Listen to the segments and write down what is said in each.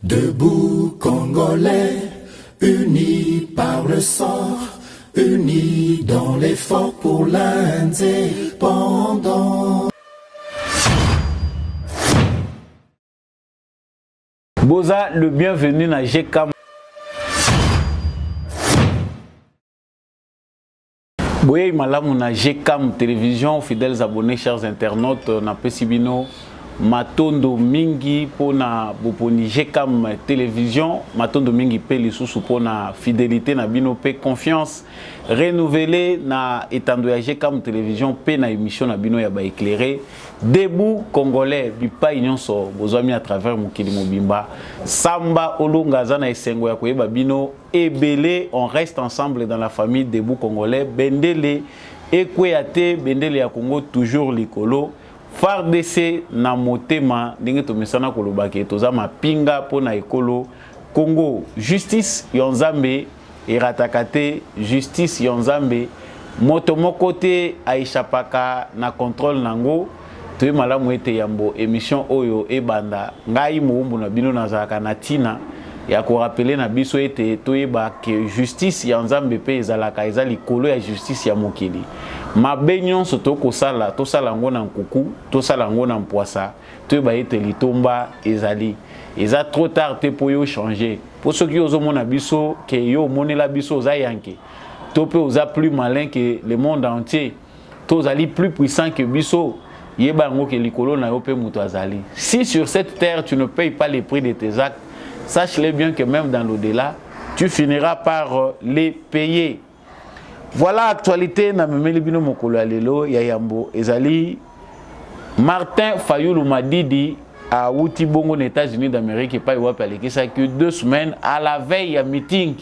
Debout Congolais, unis par le sang, unis dans l'effort pour l'indépendance. Boza, le bienvenu na GKM. Boye malamu na GKM télévision, fidèles abonnés, chers internautes, na pesibino matondo mingi pona boponi GKM télévision, matondo mingi pe lisusu pona fidélité na bino pe confiance renouvelée na etando ya GKM télévision pe na émission na bino ya ba éclairé debout congolais bipa nyonso bozwami à travers mokili mobimba samba olunga zana esengo ya koyeba bino ebele. On reste ensemble dans la famille debout congolais bendele ekweyate bendele ya Congo toujours likolo FARDC na motema ndenge tomesana kolobake toza mapinga pona ekolo Congo. Justice yonzambe eratakate, justice yonzambe moto moko te aishapaka na contrôle nango. Toye malamu ete yambo émission oyo ebanda ngai muumbu na bino nazaka na tina ya ko rappeler na biso ete toyeba ke justice ya nzambe pe ezalaka eza likolo ya justice ya mokili. Mabe nyonso tokosala tosala ngo na nkuku tosala ngo na mpwasa toyeba ete litomba ezali eza trop tard te po yo changer po soki ozomona biso ke yo monela biso oza yanke to pe oza plus malin que le monde entier tozali plus puissant que biso yeba ngo ke likolo na yo pe muto azali. Si sur cette terre tu ne payes pas les prix de tes actes, sache-le bien que même dans l'au-delà, tu finiras par les payer. Voilà actualité na memeli bino mokolo alelo ya yambo ezali Martin Fayulu Madidi a outi bongo aux États-Unis d'Amérique et pas wapi alekisa que 2 semaines à la veille ya meeting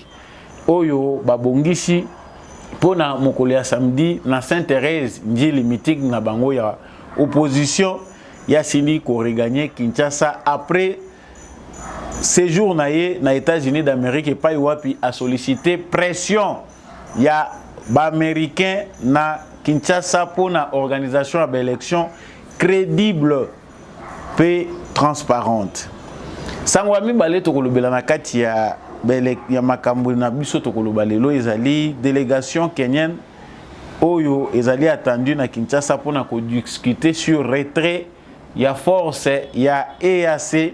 oyo babongisi pona mokolo ya samedi na Sainte-Thérèse njili meeting na bango ya opposition ya sili ko regagner Kinshasa après séjour na États-Unis d'Amérique et pas wapi a sollicité pression ya ba américain na Kinshasa pour na organisation à élection crédible et transparente. Sangwami balé to kolobela na kati ya makambo na biso to kolobalelo ezali délégation kenyenne oyo ezali attendu na Kinshasa pour na ko discuter sur retrait ya force ya EAC.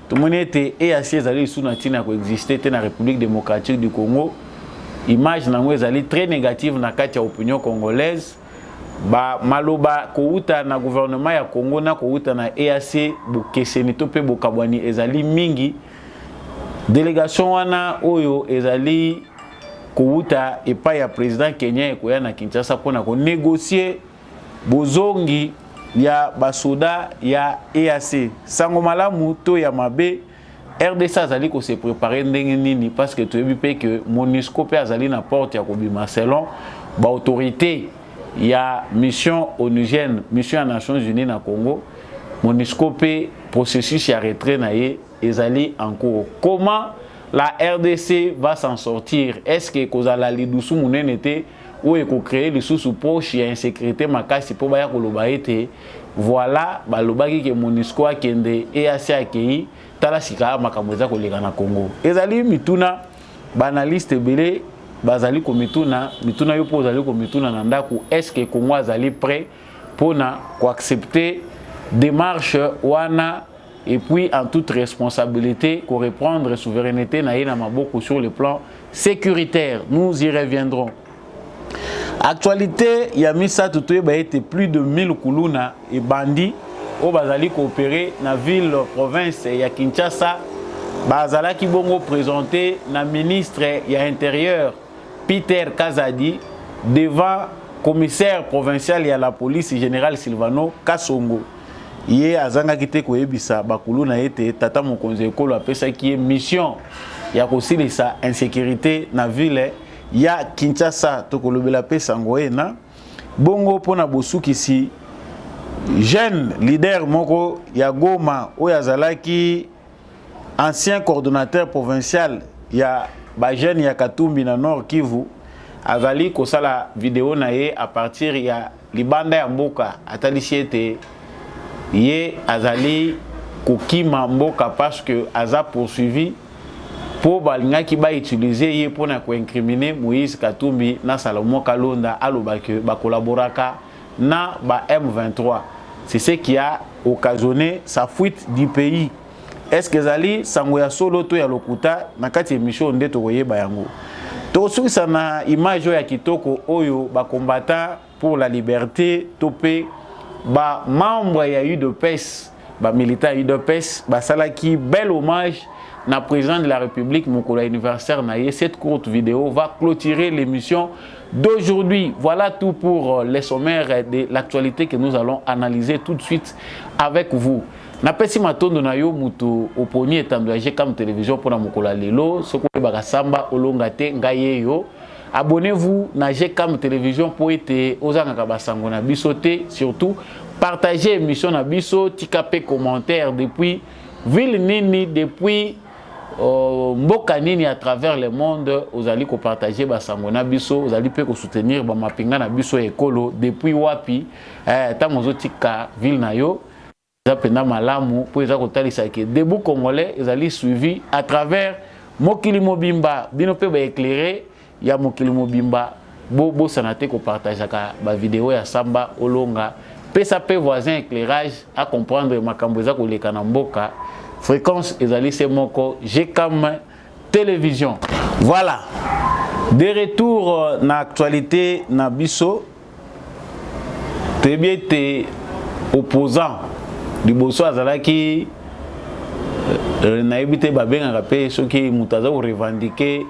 Tout le monde était EAC ezali sous na tina ko exister te na République démocratique du Congo. Image nango ezali très négative na kati ya opinion congolaise. Ba maloba kouta na gouvernement ya Congo na kouta na EAC bokeseni to pe bokabwani ezali mingi. Délégation wana oyo ezali kouta epa ya président Kenya ekoya na Kinshasa pona ko négocier bozongi ya basoda ya EAC. Sango malamu to ya mabe RDC azali ko se préparer ndenge nini parce que toyebi pe que MONUSCO pe azali na porte ya kobima selon ba autorité ya mission onusienne, mission à Nations Unies na Congo. MONUSCO pe processus ya retrait na ye ezali en cours. Comment la RDC va s'en sortir? Est-ce que kozala lidusu munene te ou eko créer le sous poche ya insécurité makasi po baya koloba ete voilà balobaki ke MONUSCO akende EAC akei tala sika makambo za koleka na Congo. Ezali mituna banaliste belé bazali ko mituna yo po zali ko mituna na ndaku est-ce que Congo azali prêt pour na ko accepter démarche wana et puis en toute responsabilité ko reprendre souveraineté na yena maboko sur le plan sécuritaire. Nous y reviendrons. Actualité Yamisa Tutoye ba été plus de 1000 kuluna et bandits au bazali coopérer na ville province ya Kinshasa bazala ki bongo présenté na ministre ya intérieur Peter Kazadi devant commissaire provincial ya la police général Silvano Kasongo. Yé azanga kite ko yebisa bakulu na ete tata mokonzi ekolo apesa ki mission ya kosilisa insécurité na ville ya Kinshasa to kolobela pesa ngoena bongo pona bosukisi jeune leader moko ya Goma oyo azalaki ancien coordonnateur provincial ya ba jeune ya Katumbi na Nord Kivu azali kosala vidéo na ye à partir ya libanda ya mboka atalisi ete ye azali kokima mboka parce que aza poursuivi pour balingaki ba utiliser ye pour na ko incriminer Moïse Katumbi na Salomon Kalonda alobaki ba collaboraka na ba M23. C'est ce qui a occasionné sa fuite du pays. Est-ce que Zali sangoya solo to ya lokuta na kati émission nde to koyeba yango. To suisa na image ya kitoko oyo ba combattant pour la liberté topé ba membre ya UDPS ba militant UDPS ba salaki bel hommage na président de la République Mokolo anniversaire na ye. Cette courte vidéo va clôturer l'émission d'aujourd'hui. Voilà tout pour les sommaires de l'actualité que nous allons analyser tout de suite avec vous. Napesi matondo na yo mutu oponi etando ya GCAM télévision pour na Mokolo lelo soko baka samba olongate ngaye yo. Abonnez-vous na GCAM télévision pour être ozanga basango na bisote, surtout partagez émission na biso, tikape commentaire depuis ville nini, depuis mboka nini à travers le monde, ozali ko partager basango na biso, ozali pe ko soutenir ba mapinga na biso ekolo depuis wapi tango tika ville na yo. Zapenda malamu pour eza kotalisa ke debout congolais ezali suivi à travers Mokili Mobimba bino pe ba éclairer ya Mokili Mobimba bo sanate ko partager ka ba vidéo ya samba olonga pesa pe voisin éclairage à comprendre makambo eza ko leka na mboka fréquence ezali c'est moko GCAM télévision. Voilà, de retour na actualité na biso très bien te opposant du bosso azalaki na ebité babenga pe soki mutaza ou revendiquer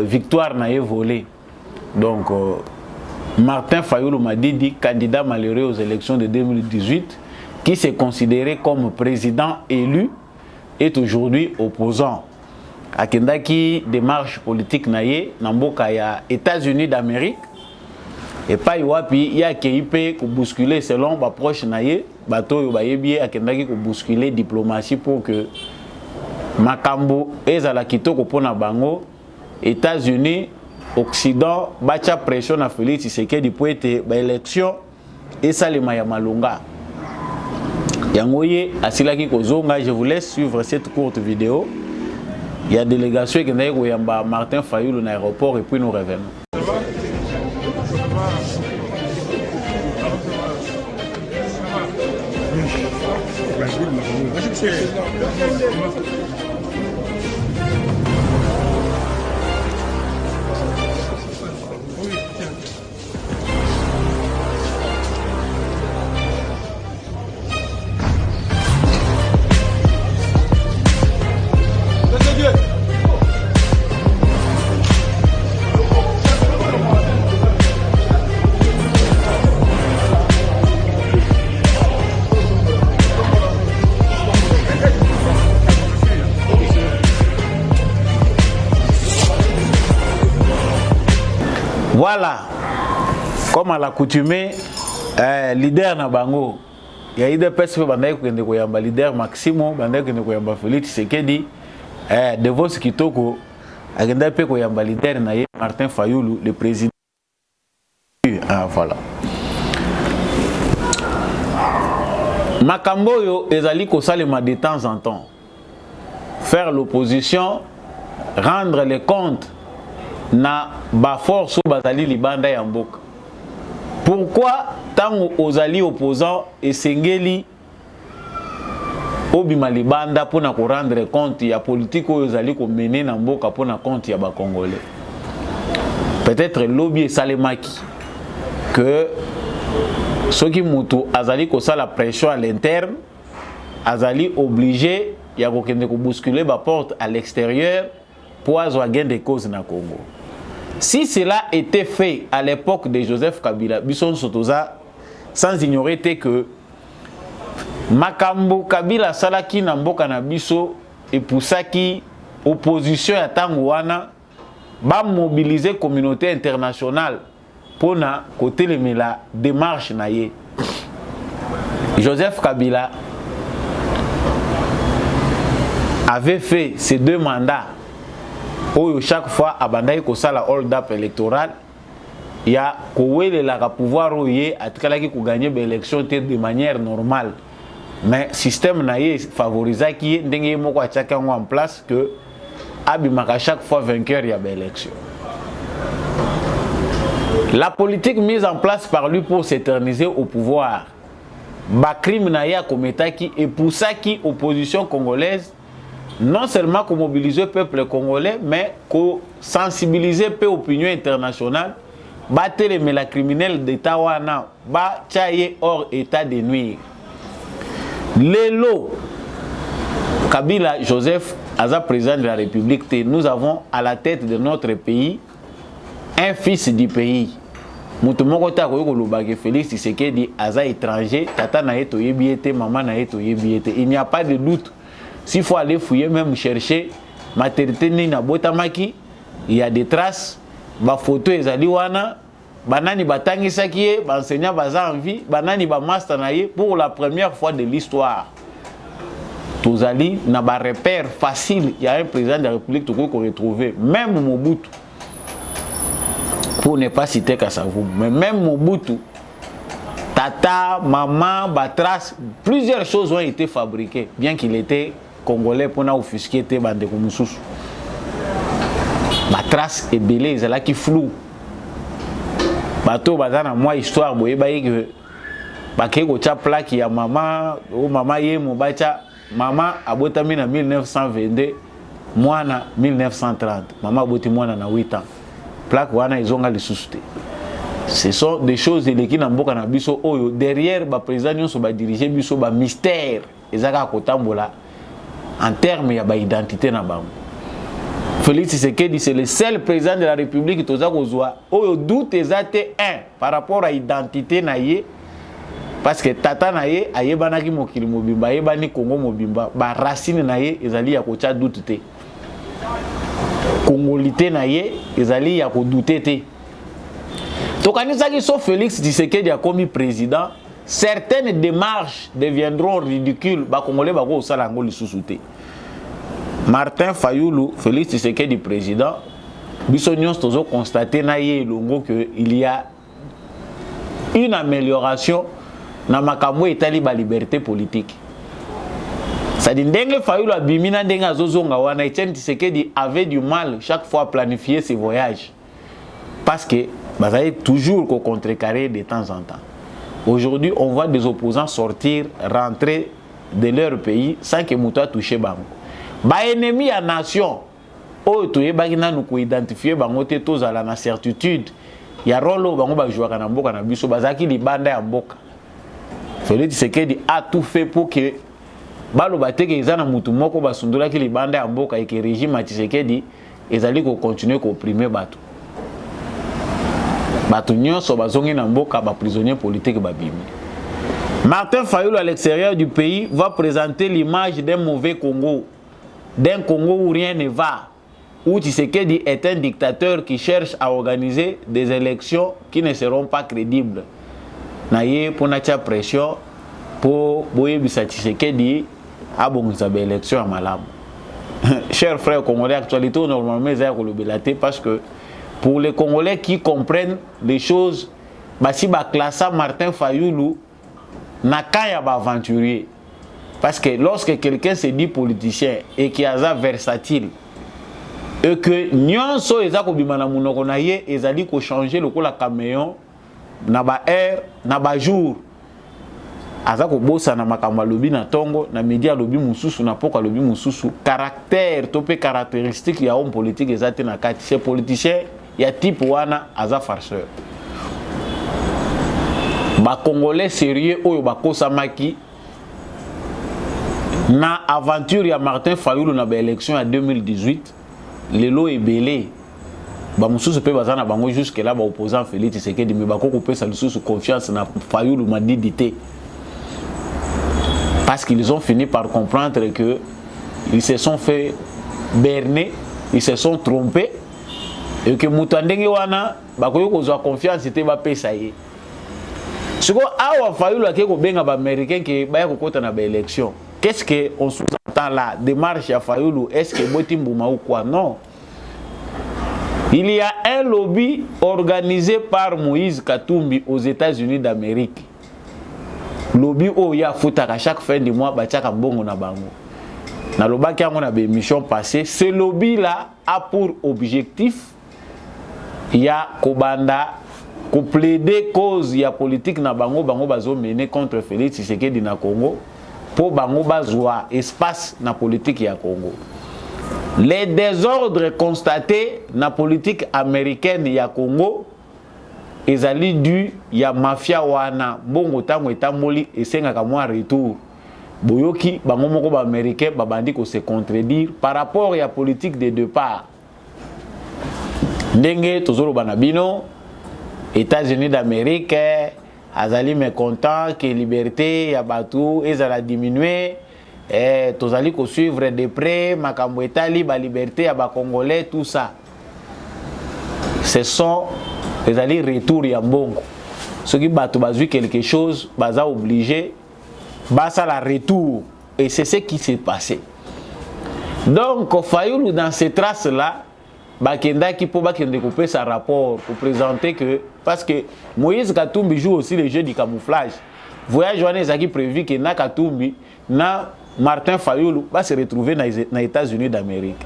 victoire na ye volé. Donc Martin Fayulu Madidi, candidat malheureux aux élections de 2018, qui s'est considéré comme président élu, est aujourd'hui opposant. Akendaki démarche politique na ye na mboka ya États-Unis d'Amérique. Et pas wapi ya keipe ko bousculer selon ba proche na ye bato yo ba yebi akendaki ko bousculer diplomatie pour que makambo ezala kitoko pona bango États-Unis Occident bacha pression na Félix Tshisekedi pour être ba élection et salema ya malonga yangoye asilaki kozonga. Je vous laisse suivre cette courte vidéo. Il y a délégation qui n'a pas Martin Fayulu à l'aéroport et puis nous revenons. Voilà, comme à l'accoutumée, leader na bango, il y a eu des personnes qui ont été leader Maximo, qui ont été Félix Tshisekedi, de vos kitoko, qui ont été leader na Martin Fayulu, le président. Ah, voilà. Makambo yo ezali ko salema de temps en temps. Faire l'opposition, rendre les comptes na ba force bazali libanda ya mboka. Pourquoi tant ozali opposant et sengeli obima libanda pour na ko rendre compte ya politique ozali ko mener na mboka pour na compte ya ba congolais. Peut-être lobby salemaki que ceux qui mutu azali ko sala pression à l'interne azali obligé ya ko kende ko bousculer ba porte à l'extérieur pour avoir gain de cause na Congo. Si cela était fait à l'époque de Joseph Kabila, Bisson Sotoza, sans ignorer que Makambo Kabila Salaki Namboka na biso et pour ça qui opposition à Tangouana va mobiliser la communauté internationale pour na côté la démarche naie. Joseph Kabila avait fait ces 2 mandats. Où chaque fois abandai ko sala hold up électoral il y a pouvoir à gagner l'élection de manière normale mais système naie favorisé qui ndenge moko atchaka en place que abimaka chaque fois vainqueur il y a une élection. La politique mise en place par lui pour s'éterniser au pouvoir, crime naie a commetaki et pour ça qui opposition congolaise non seulement qu'on mobiliser le peuple congolais mais qu'on sensibiliser l'opinion internationale, battre les criminels d'État wana, ba tchaye hors état de nuire. Lelo Kabila Joseph Aza président de la République, nous avons à la tête de notre pays un fils du pays. Moutoumoko ta koyo kolobake Félix Tshisekedi Aza étranger, tata na yeto yebiete, maman na yeto yebiete. Il n'y a pas de doute. S'il faut aller fouiller, même chercher maternité ni na botamaki, il y a des traces, ba photo ezali wana, banani batangisa kié, ba enseignant baza en vie, banani ba master na ye pour la première fois de l'histoire. Tozali na ba repère facile, il y a un président de la République qu'on retrouver, même Mobutu. Pour ne pas citer Kassavou, mais même Mobutu, tata, maman, batras, plusieurs choses ont été fabriquées, bien qu'il était congolais pour n'offusquer tes bandes comme Moussous. Batras et belé, c'est là qui flou. Bateau, bazana, moi, histoire, boye, baye, que, baké, ko tcha plaque, ya maman, ou maman, yé, mon bacha, maman, a botami en 1922, moi, en 1930. Maman, a botami moi, en 8 ans. Plaque wana ils ont les sous-té. Ce sont des choses qui n'ont pas biso oyo derrière ba président nyonso ba diriger biso ba mystère ezaka kotambola en termes ya ba identité na bango. Félix Tshisekedi c'est le seul président de la République toza kozwa oyo doute ezate un par rapport à identité na ye parce que tata na ye ayebanaki mokili mobimba ayebani Congo mobimba ba racine na ye ezali ya kocha doute te. Congolité na ye ezali ya ko douter te. To kanisa ki so Félix Tshisekedi a commis président, certaines démarches deviendront ridicules ba congolais ba ko sala ngoli susute. Martin Fayulu, Félix Tshisekedi président, biso nyons tozo constater na ye longo que il y a une amélioration na makambo etali ba liberté politique. Ça dit que Fayulu a bimina denga zozonga wana Etienne Tshisekedi avait du mal chaque fois à planifier ses voyages parce que bah, ça est toujours qu'au contrecarré de temps en temps. Aujourd'hui, on voit des opposants sortir, rentrer de leur pays sans que Mouta touche bango. Ba ennemi à nation, oh toye bagina nous ko identifier bango te tozala na certitude. Ya rolo bango ba jouer kana mboka na biso bazaki libanda ya mboka. Félix Tshisekedi a tout fait pour que balo bateke ezana mutu moko basundula ki libanda ya mboka et que régime Tshisekedi ezali ko continuer ko opprimer bato. Bato nyonso bazongi na mboka ba prisonnier politique babimi. Martin Fayulu à l'extérieur du pays va présenter l'image d'un mauvais Congo, d'un Congo où rien ne va, où Tshisekedi est un dictateur qui cherche à organiser des élections qui ne seront pas crédibles. Naye pour natia pression pour boye bisa Tshisekedi a bon élection à Malam. Chers frères congolais, actualité normalement c'est parce que pour les Congolais qui comprennent les choses, si ba classa Martin Fayulu n'a qu'à aventurier. Parce que lorsque quelqu'un se dit politicien et qui est versatile, et que nyonso ezako bimana munoko na ye ezali ko changer le la camion na ba air na ba jour azako bossa na makamba lobi na tongo na media lobi mususu na poka lobi mususu caractère topé caractéristique ya homme politique ezate na kati ces politiciens ya type wana aza farceur ba congolais sérieux oyo bakosa maki na aventure ya Martin Fayulu na ba élection en 2018 lelo ebelé ba mususu pe bazana bango jusque là ba opposant Félix Tshisekedi mais ba ko pesa lisusu confiance na Fayulu madidité parce qu'ils ont fini par comprendre que ils se sont fait berner, ils se sont trompés et que mutandenge wana ba ko kozwa confiance te ba pesa ye. Siko awa Fayulu akeko benga ba américain que ba ko kota na ba élection. Qu'est-ce que on sous-entend là? Démarche à Fayulu, est-ce que Botimbouma ou quoi? Non. Il y a un lobby organisé par Moïse Katumbi aux États-Unis d'Amérique lobby o ya futaka chaque fin du mois batiaka mbongo na bango na lobaki yango na émission passée. Ce lobby là a pour objectif ya kobanda ko plaider cause ya politique na bango bazo mener contre Félix Tshisekedi na Congo pour bango bazwa espace na politique ya Congo. Les désordres constatés na politique américaine ya Congo ezali dû ya mafia wana bongo tango etamboli esengaka mwa retour boyoki bango moko ba américain babandi ko se contredire par rapport ya politique de départ. Ndenge tozolo banabino États-Unis d'Amérique azali mécontent que liberté ya batu ezala diminuer tozali ko suivre de près makambo etali ba liberté ya ba congolais tout ça. Ce sont les alliés retour ya mbongo. Ceux qui battent quelque chose, baza obligé, basa la retour. Et c'est ce qui s'est passé. Donc, Fayoulou dans ces traces-là, Bakenda qui peut découper sa rapport pour présenter que, parce que Moïse Katumbi joue aussi le jeu du camouflage. Voyage Joannès qui prévu que na Katumbi, na Martin Fayoulou va se retrouver dans les États-Unis d'Amérique.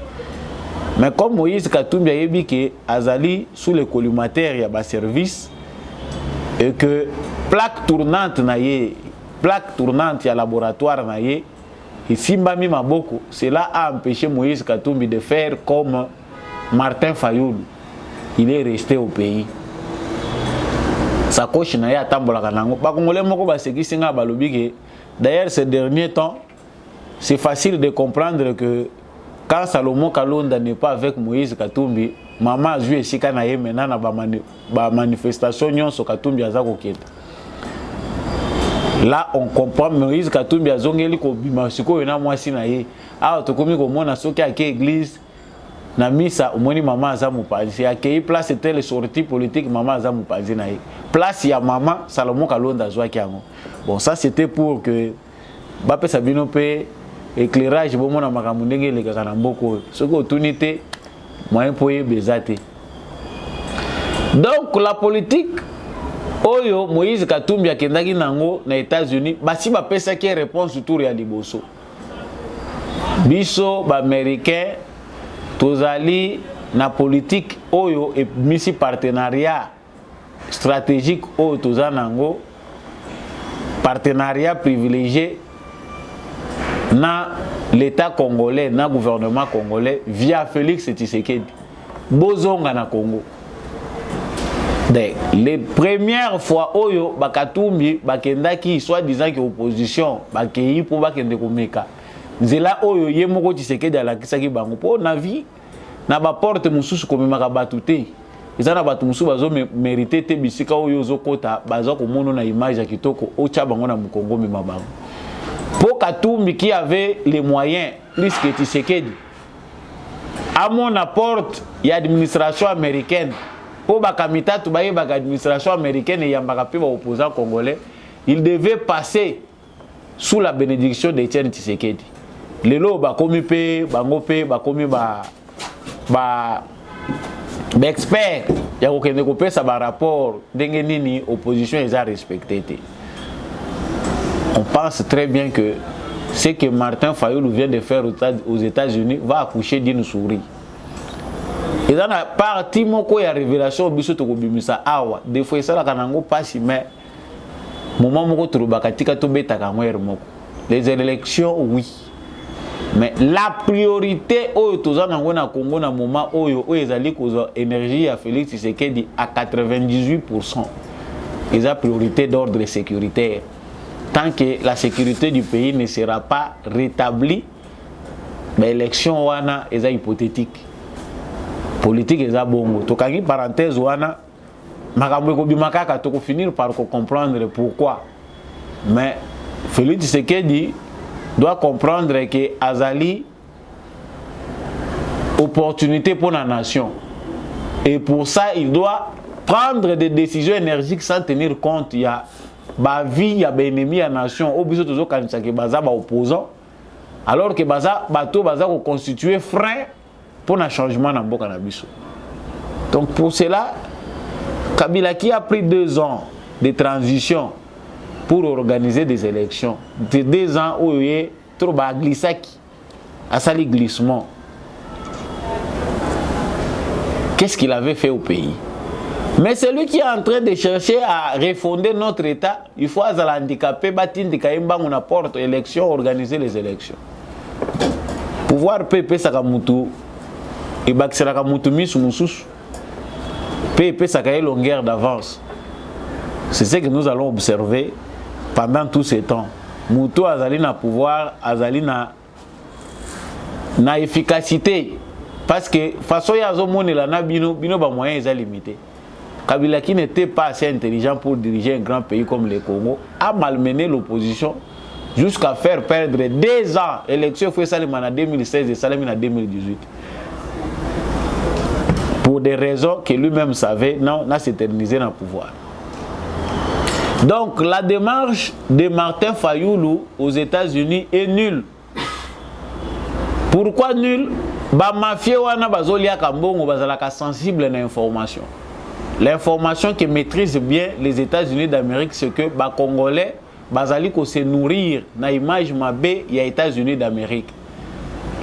Mais comme Moïse Katumbi a dit que Azali sous le collimateur il y a un service et que plaque tournante il y a laboratoire naie et Simbami Maboko, cela a empêché Moïse Katumbi de faire comme Martin Fayoulou. Il est resté au pays. Sa coche naie a tambola kanango. Ba Congolais moko ba seki singa balobi que d'ailleurs ces derniers temps c'est facile de comprendre que quand Salomon Kalonda n'est pas avec Moïse Katumbi, maman a joué ici quand il maintenant na manifestation nyonso Katumbi azako kete. Là on comprend Moïse Katumbi azongeli ko bima siko na mwasi na ye. Ah to komi ko mona soki ake église na misa omoni maman azamu panzi akei place telle sortie politique maman azamu panzi na ye. Place ya maman Salomon Kalonda zwaki yango. Bon ça c'était pour que Bape Sabino pe éclairage bon mona makambo ndenge le kaka mboko soko tunité moyen poye bezate. Donc la politique oyo Moïse Katumbi akendaki nango na États-Unis basi ba pesa ki réponse tour ya liboso biso ba américain tozali na politique oyo et misi partenariat stratégique oyo tozanango partenariat privilégié na l'État congolais, na gouvernement congolais via Félix Tshisekedi. Bozonga na Congo. Les premières fois oyo Bakatumbi bakendaki soi-disant que opposition bakei pour bakende komeka. Nzela oyo yemoko Tshisekedi alakisaki bango po na vie na ba porte mususu komemaka batute. Ezana batu mususu bazo mériter te bisika oyo zokota bazo komono na image ya kitoko ocha bango na Mukongo mema bango. Pour Katumbi qui avait les moyens, plus que Tshisekedi, à mon apport, il y a l'administration américaine. Pour Bakamita, tout le monde l'administration américaine et Yambakapi, opposant congolais, il devait passer sous la bénédiction d'Etienne Tshisekedi. Les lots, Bakomi Pe, Bangope, Bakomi experts, il y a aucun écopé, ça va rapport, Dengenini, opposition, ils ont respecté. On pense très bien que ce que Martin Fayoulou vient de faire aux États-Unis va accoucher d'une souris. Et dans la partie moko ya révélation biso to kobimisa awa des fois ça la kanango passe mais moment moko to bakatika to betaka mwer moko. Les élections oui. Mais la priorité oyo tozana ngona Congo na moment oyo ezali kozo énergie ya Félix Tshisekedi à 98%. Ils ont priorité d'ordre sécuritaire. Tant que la sécurité du pays ne sera pas rétablie, l'élection wana est hypothétique. Politique est bongo. Tokangi parenthèse wana, makambo ko bimakaka to finir par comprendre pourquoi. Mais Félix Tshisekedi doit comprendre que azali opportunité pour la nation. Et pour ça, il doit prendre des décisions énergiques sans tenir compte. Il y a ba vie ya ennemi ya nation obiso tozo kanisa ke baza ba opposant alors que baza bato baza ko constituer frein pour un changement dans mboka na biso. Donc pour cela Kabila qui a pris 2 ans de transition pour organiser des élections. De 2 ans où il y a trop de glissaki, à ça les glissements. Qu'est-ce qu'il avait fait au pays? Mais celui qui est en train de chercher à refonder notre État, il faut à handicapé, on apporte élection, organiser les élections. Pouvoir PP Sakamutu, et Baksakamutu Misumus, PP Sakaye longueur d'avance. C'est ce que nous allons observer pendant tous ces temps. Moutou Azali na pouvoir, Azali na efficacité. Parce que façon Yazomone la na bino ba moyens est limité. Kabila qui n'était pas assez intelligent pour diriger un grand pays comme le Congo a malmené l'opposition jusqu'à faire perdre 2 ans. L'élection fait ça en 2016 et ça en 2018. Pour des raisons que lui-même savait, non, n'a s'éternisé dans le pouvoir. Donc la démarche de Martin Fayoulou aux États-Unis est nulle. Pourquoi nulle? Ba mafia wana bazolia kambongo bazalaka sensible na information. L'information que maîtrise bien les États-Unis d'Amérique, c'est que les Congolais bazali ko se nourrir na image mabé ya États-Unis d'Amérique.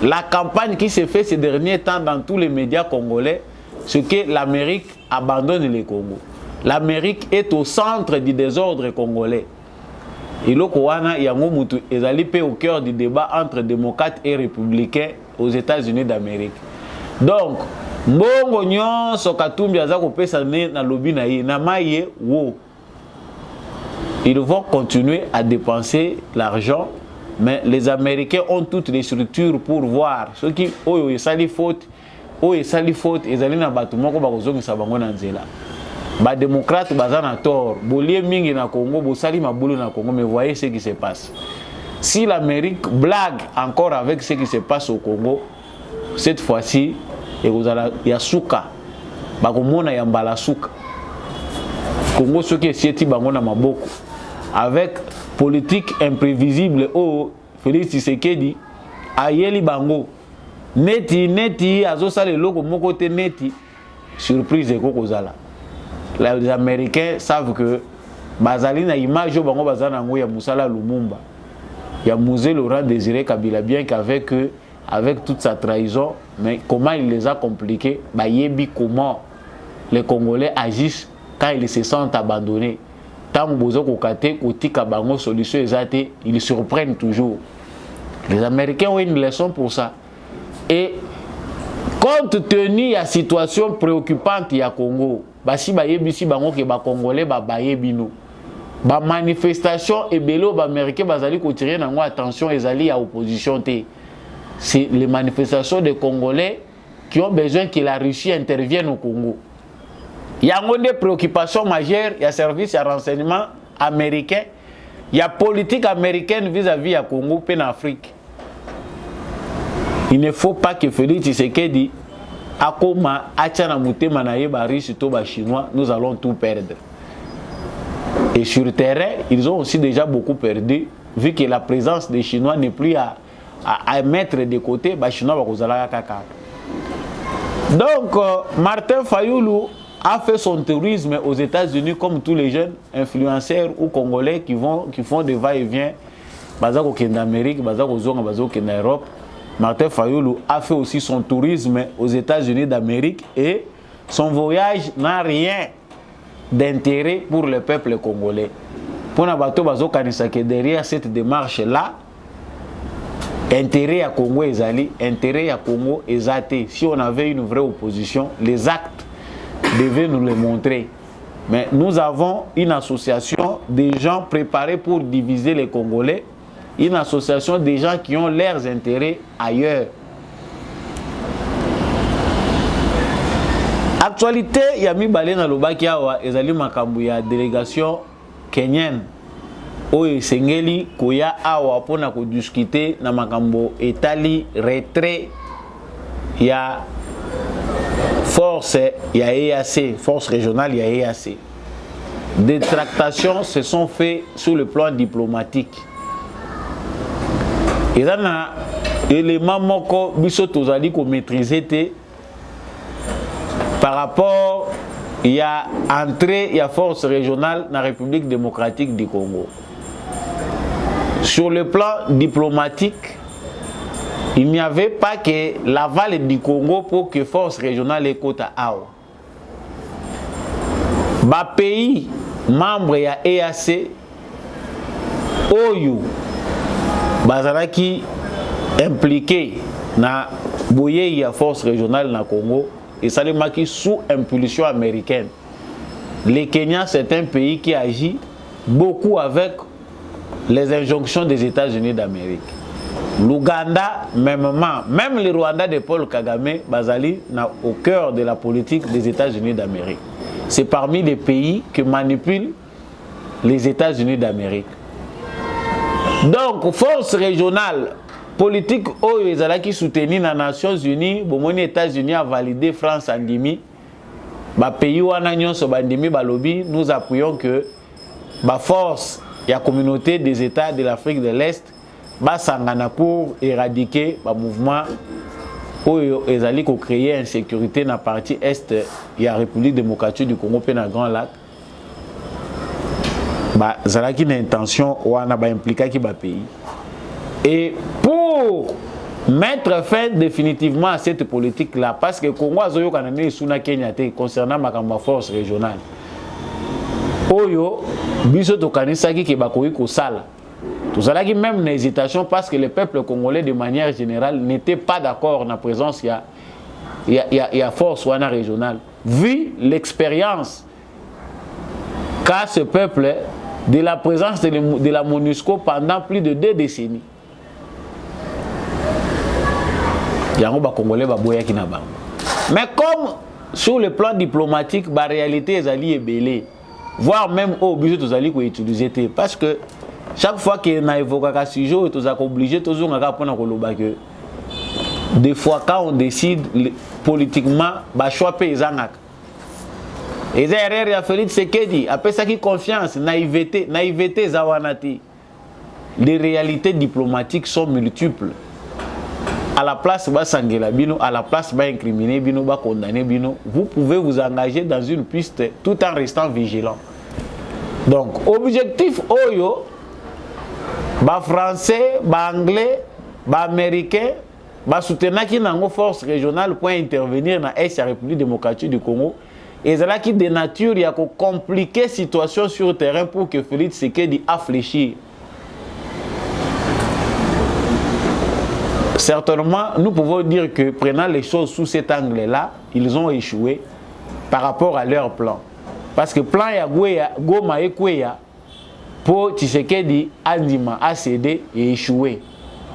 La campagne qui se fait ces derniers temps dans tous les médias congolais, c'est que l'Amérique abandonne le Congo. L'Amérique est au centre du désordre congolais. Et le Kowana yango mutu ezali pe au cœur du débat entre démocrates et républicains aux États-Unis d'Amérique. Donc mbongo nyonso Katumbi aza kopesa na lobi na ye na maye wo. Ils vont continuer à dépenser l'argent, mais les Américains ont toutes les structures pour voir ceux qui oyo esali faute ezali na bato moko bakozongisa bango na nzela. Ba démocrate baza na tort, bolie mingi na Congo, bosali mabulu na Congo, mais voyez ce qui se passe. Si l'Amérique blague encore avec ce qui se passe au Congo, cette fois-ci, il y a souka, bakomona ya mbala souka. Congo ce qui est sieti bango na maboko avec politique imprévisible au Félix Tshisekedi ayeli bango neti azosala loko moko te neti surprise ekokozala. Les Américains savent que bazali na image au bango bazana ngo ya Musala Lumumba, ya Musée Laurent Désiré Kabila, bien qu'avec avec toute sa trahison, mais comment il les a compliqués, bayebi comment les Congolais agissent quand ils se sentent abandonnés. Tant que bozo kokate kotika bango solution ezate, ils surprennent toujours. Les Américains ont une leçon pour ça. Et compte tenu de la situation préoccupante ya Congo, basi bayebisi bango ke ba Congolais ba bayebino. Ba manifestation et belo ba américain bazali ko tirer nango attention ezali ya opposition té. C'est les manifestations des Congolais qui ont besoin que la Russie intervienne au Congo. Il y a des préoccupations majeures, il y a service, il y a renseignement américain, il y a politique américaine vis-à-vis du Congo et en Afrique. Il ne faut pas que Félix Tshisekedi akoma achana mutema na yeba Russie to ba chinois, nous allons tout perdre. Et sur le terrain, ils ont aussi déjà beaucoup perdu vu que la présence des Chinois n'est plus à mettre de côté, bah Chinois va kozala kaka. Donc Martin Fayoulou a fait son tourisme aux États-Unis comme tous les jeunes influenceurs ou Congolais qui font des va-et-vient, bazako kenda Amérique, bazako zonga, bazako kenda Europe. Martin Fayoulou a fait aussi son tourisme aux États-Unis d'Amérique et son voyage n'a rien d'intérêt pour le peuple congolais. Pour nabato bazako kanisa que derrière cette démarche là, intérêt à Congo ezali, intérêt à Congo ezaté. Si on avait une vraie opposition, les actes devaient nous le montrer. Mais nous avons une association des gens préparés pour diviser les Congolais, une association des gens qui ont leurs intérêts ailleurs. Actualité, Yami Balena Lobakiawa ezali makambu ya délégation kenyenne. Oye sengeli koya awa pona ko discuter na makambo etali retrait ya force ya EAC, force régionale ya EAC. Des tractations se sont faites sur le plan diplomatique. Et là na élément moko biso tozali ko maîtriser té par rapport il y a entrée il y a force régionale dans la République démocratique du Congo. sur le plan diplomatique, il n'y avait pas que l'aval du Congo pour que force régionale et quota Awa. Ba pays membre ya EAC Oyo bazalaki impliqué na boye ya force régionale na Congo et ça les marqué sous impulsion américaine. Le Kenya c'est un pays qui agit beaucoup avec les injonctions des États-Unis d'Amérique. L'Ouganda, même le Rwanda de Paul Kagame, Bazali, au cœur de la politique des États-Unis d'Amérique. C'est parmi les pays que manipulent les États-Unis d'Amérique. Donc, force régionale, politique, qui soutenue dans les Nations Unies, les États-Unis a validé France Andimi, pays où nous appuyons que la force et la communauté des États de l'Afrique de l'Est basangana pour éradiquer le mouvement qui créer insécurité dans la partie est de la République démocratique du Congo et dans le Grand Lac. Zalaki une intention impliquer qui pays. Et pour mettre fin définitivement à cette politique là, parce que le Congo a sous Kenya concernant ma force régionale. Oyo biso to kanisaki ke bakoyi ko sala. Tout ça là qui même une hésitation parce que le peuple congolais de manière générale n'était pas d'accord dans la présence il y a force wana régionale. Vu l'expérience qu'a ce peuple de la présence de la MONUSCO pendant plus de 2 décennies. Yango ba congolais ba boya ki na bango. Mais comme sur le plan diplomatique, la réalité est allée belée. Voire même au budget tous allés qu'on utiliser parce que chaque fois qu'il y a évoqué un sujet, tous sont obligés tous on a que des fois quand on décide politiquement bah choix paysan et derrière il y a Félix Sekedi après ça qui confiance naïveté zawanati. Les réalités diplomatiques sont multiples. À la place ba sangela bino, à la place ba incriminer bino, ba condamner bino, vous pouvez vous engager dans une piste tout en restant vigilant. Donc objectif oyo ba français, ba anglais, ba américain, ba soutenir qui nango force régionale pour intervenir dans la République démocratique du Congo et c'est là qui dénature il y a que compliquer situation sur le terrain pour que Félix Sekedi a fléchi. Certainement, nous pouvons dire que prenant les choses sous cet angle-là, ils ont échoué par rapport à leur plan. Parce que le plan ya Goma et Kweya pour Tshisekedi Andima a cédé et échoué.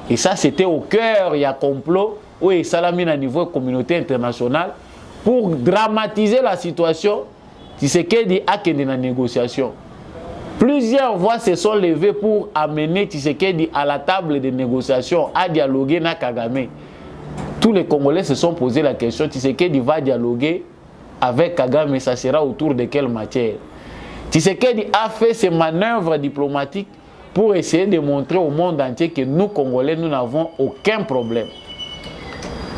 Et ça, c'était au cœur, il y a complot où il salamine à niveau communauté internationale pour dramatiser la situation. Tshisekedi a qu'une négociation. Plusieurs voix se sont levées pour amener Tshisekedi à la table de négociation, à dialoguer avec Kagame. Tous les Congolais se sont posé la question, Tshisekedi va dialoguer avec Kagame, mais ça sera autour de quelle matière? Tshisekedi a fait ses manœuvres diplomatiques pour essayer de montrer au monde entier que nous, Congolais, nous n'avons aucun problème.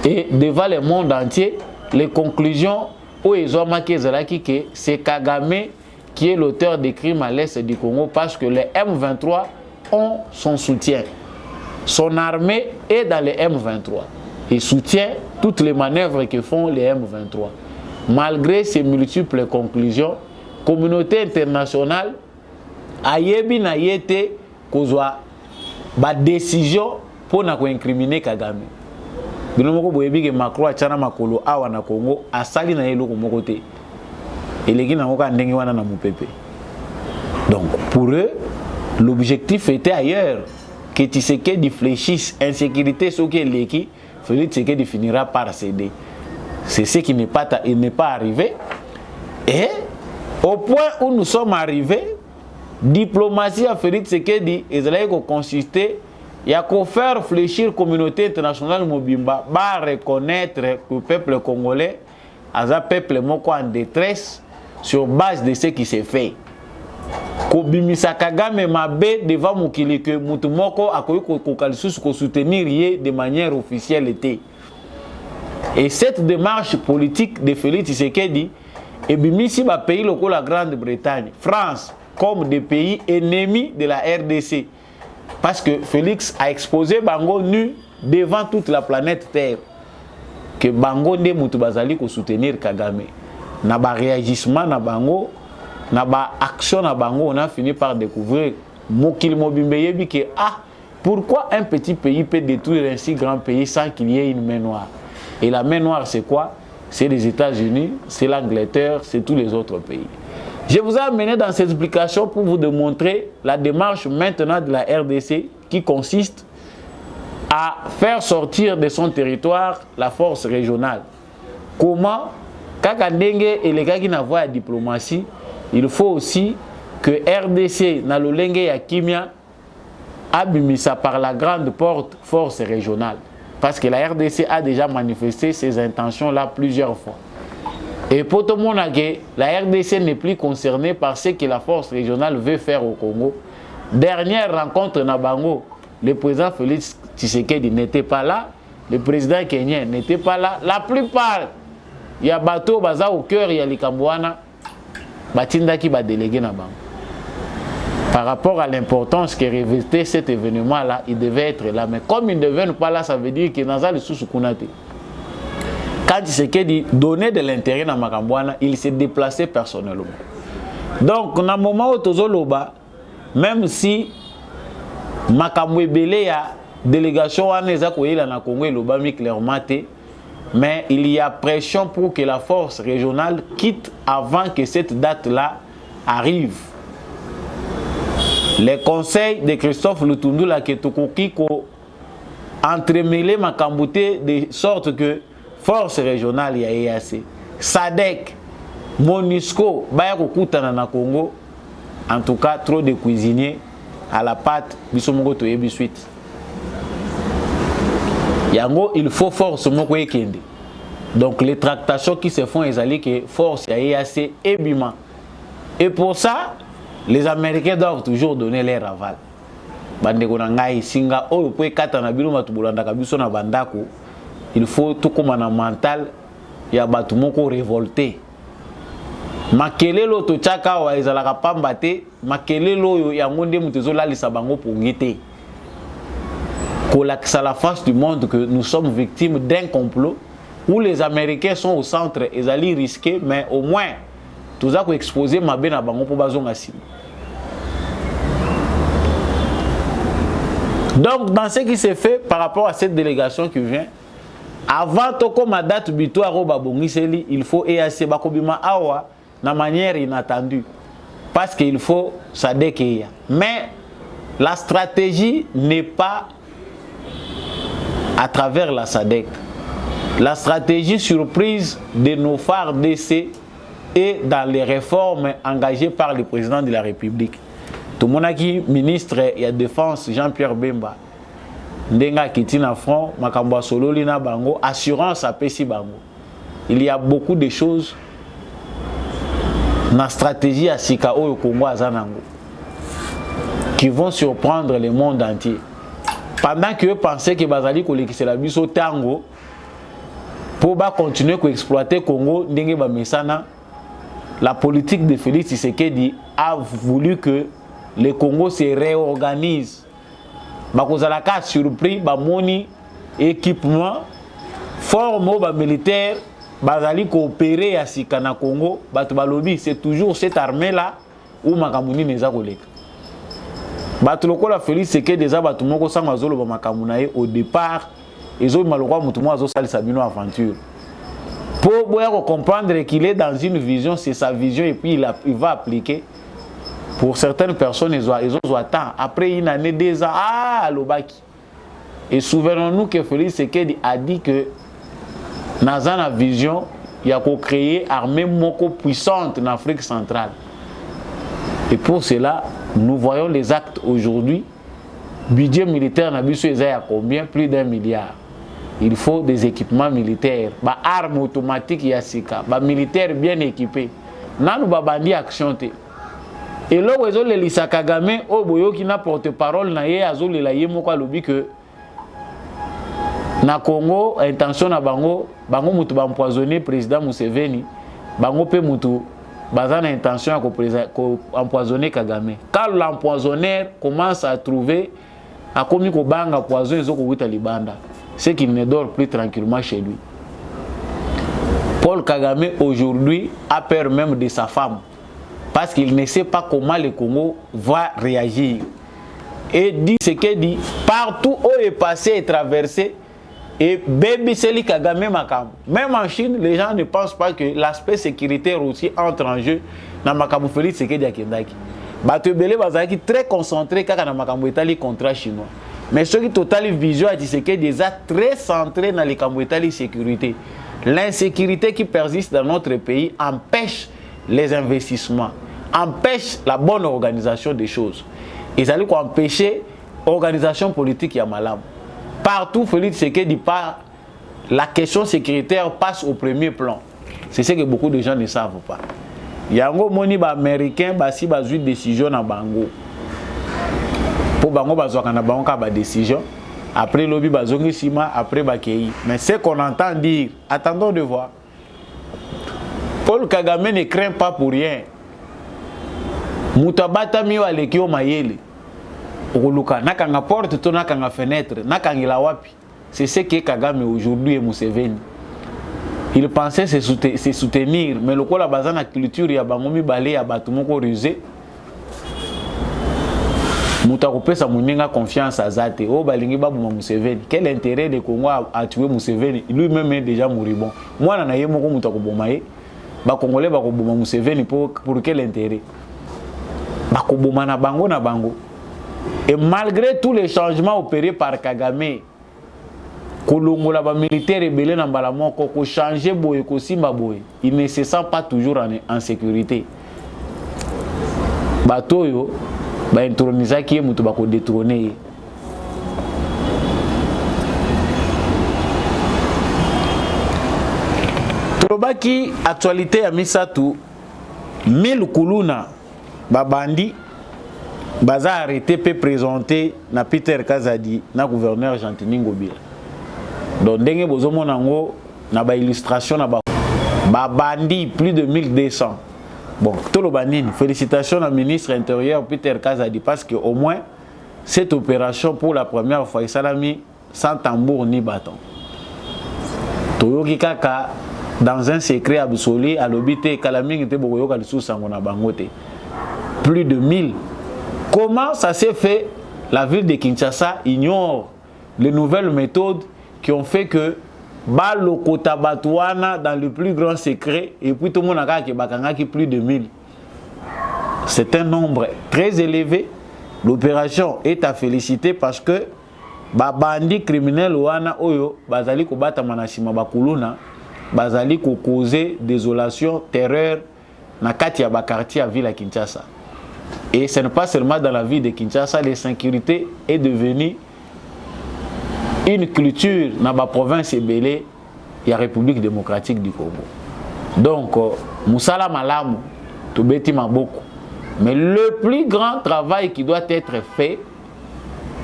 Et devant le monde entier, les conclusions où ils ont marqué que c'est Kagame qui est l'auteur des crimes à l'est du Congo parce que les M23 ont son soutien. Son armée est dans les M23 et soutient toutes les manœuvres que font les M23. Malgré ces multiples conclusions, la communauté internationale a yebi na yete kozwa ba décision pour incriminer Kagame. Binomoko boyebi ke Macron achana makolo awa na Congo asali na yelo komoko te. Donc pour eux, l'objectif était ailleurs. Que Tshisekedi fléchisse, insécurité, ce qui est l'équipe, Félix Tshisekedi finira par céder. C'est ce qui n'est pas arrivé. Et au point où nous sommes arrivés, diplomatie à Félix Tshisekedi, il a consisté à faire fléchir la communauté internationale Mobimba, à reconnaître que le peuple congolais est un peuple en détresse. Sur base de ce qui s'est fait. Kobimisa Kagame mabe devant mukili que mutumoko akoyi kokalisus ko soutenir de manière officielle était. Et cette démarche politique de Félix Tshisekedi et bimisi ba pays locaux la Grande-Bretagne, France comme des pays ennemis de la RDC. Parce que Félix a exposé Bango nu devant toute la planète Terre. Que Bango ne mutu bazali ko soutenir Kagame. Na ba réagissement na Bango, na ba action na Bango, on a fini par découvrir Mokil Mobimbe que pourquoi un petit pays peut détruire un si grand pays sans qu'il y ait une main noire? Et la main noire, c'est quoi? C'est les États-Unis, c'est l'Angleterre, c'est tous les autres pays. Je vous ai amené dans cette explication pour vous démontrer la démarche maintenant de la RDC qui consiste à faire sortir de son territoire la force régionale. Comment? Kakandenge et les gars qui n'ont pas de diplomatie, il faut aussi que RDC, na lolenge ya Kimia, abimisa par la grande porte force régionale. Parce que la RDC a déjà manifesté ses intentions-là plusieurs fois. Et pour tout le monde, la RDC n'est plus concernée par ce que la force régionale veut faire au Congo. Dernière rencontre na Bango, le président Félix Tshisekedi n'était pas là, le président kenyan n'était pas là. La plupart, il y a bateau baza au cœur, il y a l'Ikambouana, batinda qui va déléguer na Bango. Par rapport à l'importance que revêtait cet événement-là, il devait être là. Mais comme il ne devait pas là, ça veut dire que Naza le sous-Soukounate. Quand Tshisekedi donnait de l'intérêt dans Makambouana, il s'est déplacé personnellement. Donc, dans le moment où Tozoloba, même si Makambouébélé a délégation à na Congo et l'Obami clairement, mais il y a pression pour que la force régionale quitte avant que cette date-là arrive. Les conseils de Christophe Lutundu la Ketokoki ko entremêlé Makambouté de sorte que force régionale ya EAC, SADC, MONUSCO, Bayako Koutana na Congo, en tout cas trop de cuisiniers à la pâte, bisomongo to yebi suite. Yango, il faut force moko ekende. Donc les tractations qui se font, ils allaient que force ya EAC et Bima. Et pour ça, les Américains doivent toujours donner leur aval. Bandeko na ngai singa oyo po ekata na bino batu bolandaka biso na bandako, il faut tout comme un mental ya batu moko révolté. Makelelo to chaka wa ezalaka pamba te, makelelo oyo yango nde mutu ezolalisa bango pongi te. Kolakisa la face du monde que nous sommes victimes d'un complot où les Américains sont au centre, ezali risqué, mais au moins tout ça exposé ma ben à bango pour bazonga sim. Donc dans ce qui s'est fait par rapport à cette délégation qui vient, avant toko ma date butoir au babongiseli, il faut EAC bakobima awa na manière inattendue parce qu'il faut SADC. Mais la stratégie n'est pas à travers la SADC. La stratégie surprise de nos phares DC et dans les réformes engagées par le président de la République. Tout le monde a qui ministre de la Défense Jean-Pierre Bemba, Ndenga Kitina Front, Makamba Sololina Bango, assurance à Pessi Bango. Il y a beaucoup de choses dans la stratégie à Sikao et Congo Azanango qui vont surprendre le monde entier. Pendant que eux pensaient que Bazali Kolekise la biso tango pour continuer à exploiter Congo, Ndenge Bamesana, la politique de Félix Tshisekedi a voulu que le Congo se réorganise. Bakozalaka surpris, bamoni équipement, forme militaire, bazali coopérer à Sikana Congo, batubalobi, c'est toujours cette armée là où Makamuni neza koleka. Batuloko Félix Tshisekedi déjà batumoko sanga zolo ba Makamunaye au départ, ezo malokwa mutumo azo salisa bino aventure. Pour comprendre qu'il est dans une vision, c'est sa vision et puis il va appliquer. Pour certaines personnes, ils ont attend. Après une année, 2 ans, l'Obaki. Et souvenons-nous que Félix Tshisekedi a dit que dans la vision, il y a créé une armée moko puissante en Afrique centrale. Et pour cela, nous voyons les actes aujourd'hui. Budget militaire n'a à combien? Plus d'1 milliard. Il faut des équipements militaires, des armes automatiques yasika, des militaires bien équipés. Nous bandi action te. Et là où ils ont les Lisa Kagame, au boyo qui n'a porte-parole na ye azo le la ye moko lobi que na Congo intention na bango mutu ba empoisonner président Museveni, bango pe mutu bazana intention à empoisonner Kagame. Quand l'empoisonneur commence à trouver a commis ko banga poison ezoko wita libanda, c'est qu'il ne dort plus tranquillement chez lui. Paul Kagame aujourd'hui a peur même de sa femme parce qu'il ne sait pas comment le Congo va réagir. Et dit ce qu'il dit, partout où est passé et traversé, et bébé Seli Kagame Makam. Même en Chine, les gens ne pensent pas que l'aspect sécuritaire aussi entre en jeu dans Makam Félix Sekedi Akendaki. Bato Belé Bazaki très concentré quand on a Makam Itali contrat chinois. Mais ce qui total vision a dit c'est que déjà très centré dans les Makam Itali sécurité. L'insécurité qui persiste dans notre pays empêche les investissements, empêche la bonne organisation des choses. Et ça veut dire empêcher l'organisation politique à Malam. Partout, Félix Sekedi part, la question sécuritaire passe au premier plan. C'est ce que beaucoup de gens ne savent pas. Il y a un moni américain qui a pris une décision dans Bango. Pour Bango, il y a une décision. Après, lobby bazongi sima, après bakei. Mais ce qu'on entend dire, attendons de voir. Paul Kagame ne craint pas pour rien. Mutabata miwa alekio mayele. Okuluka nakanga porte to nakanga fenêtre, nakangila wapi. C'est ce que Kagame aujourd'hui et Museveni. Il pensait se soutenir, mais le kola bazana culture ya bangomi balé ya batu moko rusé. Mutakopesa muninga confiance à Zate. Oh balingi babuma Museveni. Quel intérêt de Congo à tuer Museveni? Lui-même est déjà moribond. Moi na yemo ko mutakoboma ye. Ba Congolais bakoboma Museveni pour quel intérêt? Bakoboma na bango na bango. Et malgré tous les changements opérés par Kagame, Kolongola ba militaire rebelle na balamoko ko changer boye ko simba boye, il ne se sent pas toujours en sécurité. Batoyo ba introniser qui mutu ba ko détrôner. Tobaki actualité ya misatu 1000 kuluna babandi baza arrêté peut présenter na Peter Kazadi na gouverneur Gentini Ngobila. Donc ndenge bozomona ngo na ba illustration na ba bandi plus de 1200. Bon, tout le bandine, félicitations au ministre intérieur Peter Kazadi parce que au moins cette opération pour la première fois salami sans tambour ni bâton. Toyoki kaka dans un secret absolu à l'obité Kalaming était boyoka sous sangona bangote. Plus de 1000. Comment ça s'est fait? La ville de Kinshasa ignore les nouvelles méthodes qui ont fait que Balo Kotabatouana dans le plus grand secret et puis tout le monde a qui plus de 1000. C'est un nombre très élevé. L'opération est à féliciter parce que babandi criminel wana oyo bazali ko bata manasima bakuluna bazali ko causer désolation, terreur na kati ya ba quartier à ville à Kinshasa. Et ce n'est pas seulement dans la ville de Kinshasa, l'insécurité est devenue une culture dans la province Ebélé et la République démocratique du Congo. Donc, Moussala Malamu, Toubeti Maboko. Mais le plus grand travail qui doit être fait,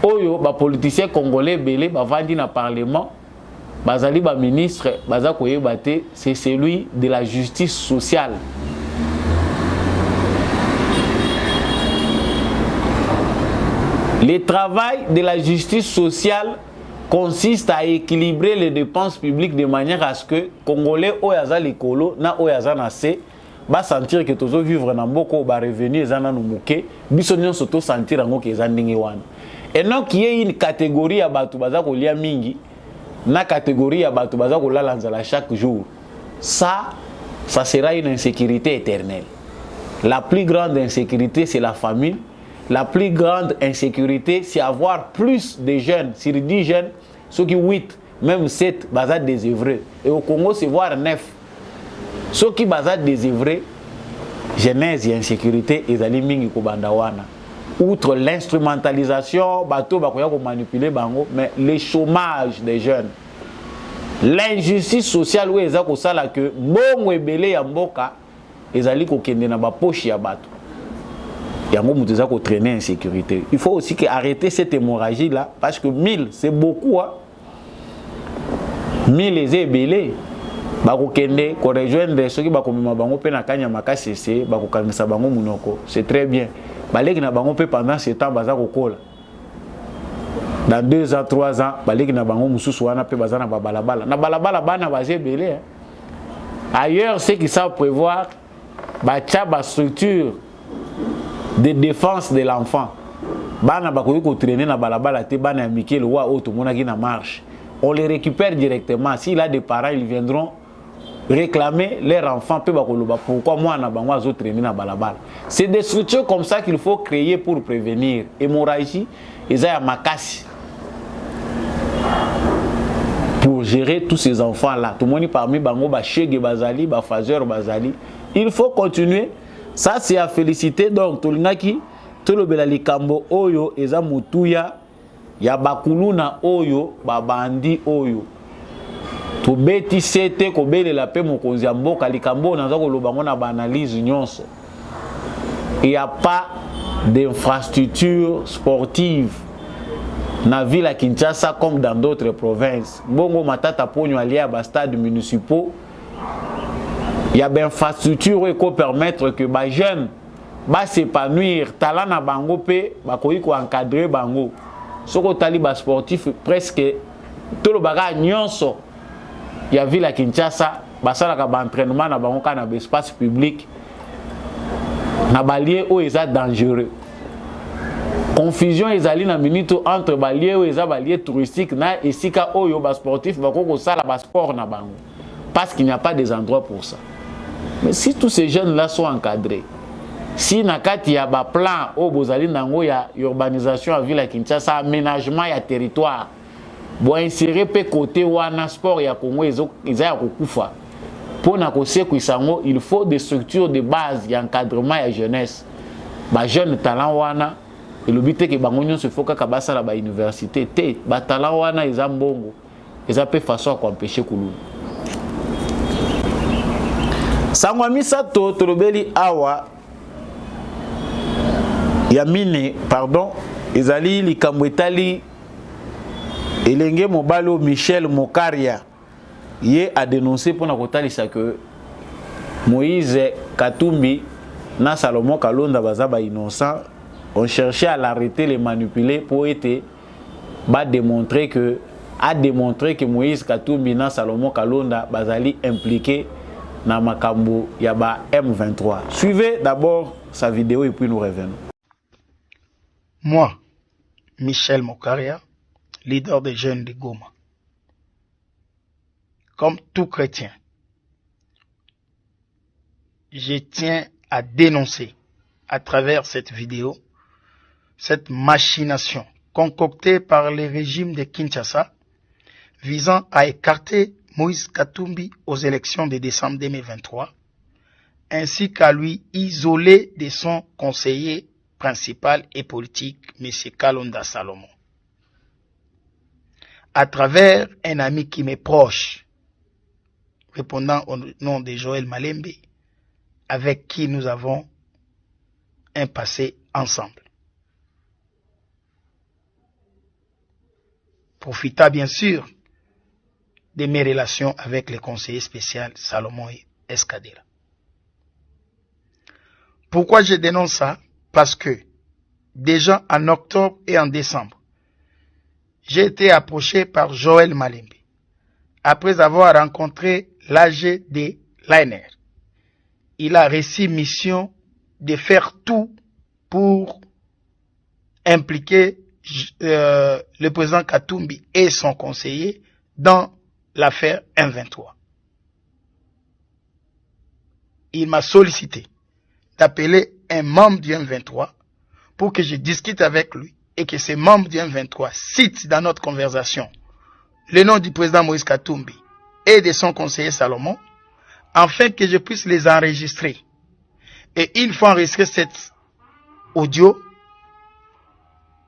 Oyo, les politiciens congolais Ebélé, Bavandi dans le Parlement, Bazali, le ministre, Bazakoye Bate, c'est celui de la justice sociale. Le travail de la justice sociale consiste à équilibrer les dépenses publiques de manière à ce que Congolais oyaza likolo na oyaza na se ba sentir que tozo vivre na mboko ba revenu ezana no muke biso nyonso to sentir ngo ke ezandingi wana. Et non qu'il y ait une catégorie ya batu baza kolia mingi na catégorie ya batu baza kolala nzala chaque jour. Ça sera une insécurité éternelle. La plus grande insécurité c'est la famine. La plus grande insécurité, c'est avoir plus de jeunes. Sur 10 jeunes, ceux qui 8, même 7, bazar désœuvrés. Et au Congo, c'est voir 9. Ceux qui bazar désœuvrés, jeunesse et insécurité, ils allaient mingi kobandawana. Outre l'instrumentalisation, bateau bakoya ko manipuler bango, mais le chômage des jeunes, l'injustice sociale où ils ont sala que bon ebele ya mboka, ils allaient ko kende na ba poche ya bateau. Il y a un moment où traîner en sécurité. Il faut aussi arrêter cette hémorragie là parce que 1000 c'est beaucoup. 1000 les ébélés. C'est très bien. Pendant ce temps, Dans 2 ans, 3 ans, baliki na bango mususu wana pe bazana ba balabala. Na balabala bana bazé belé. Ailleurs, ceux qui savent prévoir bacha ba structure de défense de l'enfant. Bana bakoki ko traîner na balabala te bana Mikel wa auto monaki na marche. On les récupère directement. S'il a des parents, ils viendront réclamer leur enfant pe bakoloba pourquoi moi na bango azo traîner na balabala. C'est des structures comme ça qu'il faut créer pour prévenir hémorragie et ça ya makasi. Pour gérer tous ces enfants-là. Tout le monde parmi Bango, Chege Bazali, Fazer Bazali. Il faut continuer. Ça, c'est à féliciter. Donc, tout le monde qui, tout le belali kambo oyo, eza mutuya, ya bakuluna oyo, babandi oyo. To beti sete, ko bele la pe mokonzi mboka, likambo, naza ko lobango na ba analyse nyonso. Il n'y a pas d'infrastructure sportive na ville à Kinshasa comme dans d'autres provinces. Bongo matata pogno allié à stades municipaux. Il y a des infrastructures qui peuvent permettre que les jeunes s'épanouir. Talent na bango pe bakoyi ko encadrer bango. Soko tali ba sportif presque tout le bagage nyonso. Il y a ville à Kinshasa basala ka ba entraînement na bango kana ba espace public. Na balier o eza dangereux. Confusion ezali na minute entre balier ou eza balier touristique na esika oyo ba sportif bakoko sala ba sport na bango parce qu'il n'y a pas des endroits pour ça. Mais si tous ces jeunes là sont encadrés, si na kati ya ba plan o bozali nango ya urbanisation à ville à Kinshasa, aménagement ya territoire, bo insérer pe côté wana sport ya Congo eza ya kokufa. Pour na ko sekwisango, il faut des structures de base ya encadrement ya jeunesse. Ba jeune talent wana et le but est que bangonyo se foka kabasa la ba université te batala wana eza mbongo eza pe façon à empêcher kululu sangwa misato tolobeli awa yamine pardon ezali likambo etali elenge mobalo Michel Mokaria ye a dénoncé pour na kotalisa que Moïse Katumbi na Salomon Kalonda baza ba innocent. On cherchait à l'arrêter, les manipuler pour être démontrer que Moïse Katumbi na Salomon Kalonda bazali impliqué dans makambo yaba M23. Suivez d'abord sa vidéo et puis nous revenons. Moi, Michel Mokaria, leader des jeunes de Goma, comme tout chrétien, je tiens à dénoncer à travers cette vidéo cette machination concoctée par le régime de Kinshasa visant à écarter Moïse Katumbi aux élections de décembre 2023, ainsi qu'à lui isoler de son conseiller principal et politique, M. Kalonda Salomon. À travers un ami qui m'est proche, répondant au nom de Joël Malembe, avec qui nous avons un passé ensemble. Profita bien sûr de mes relations avec le conseiller spécial Salomon Escadera. Pourquoi je dénonce ça? Parce que déjà en octobre et en décembre, j'ai été approché par Joël Malembe après avoir rencontré l'AG de l'ANR. Il a reçu mission de faire tout pour impliquer le président Katumbi et son conseiller dans l'affaire M23. Il m'a sollicité d'appeler un membre du M23 pour que je discute avec lui et que ces membres du M23 citent dans notre conversation le nom du président Moïse Katumbi et de son conseiller Salomon, afin que je puisse les enregistrer. Et une fois enregistré cet audio,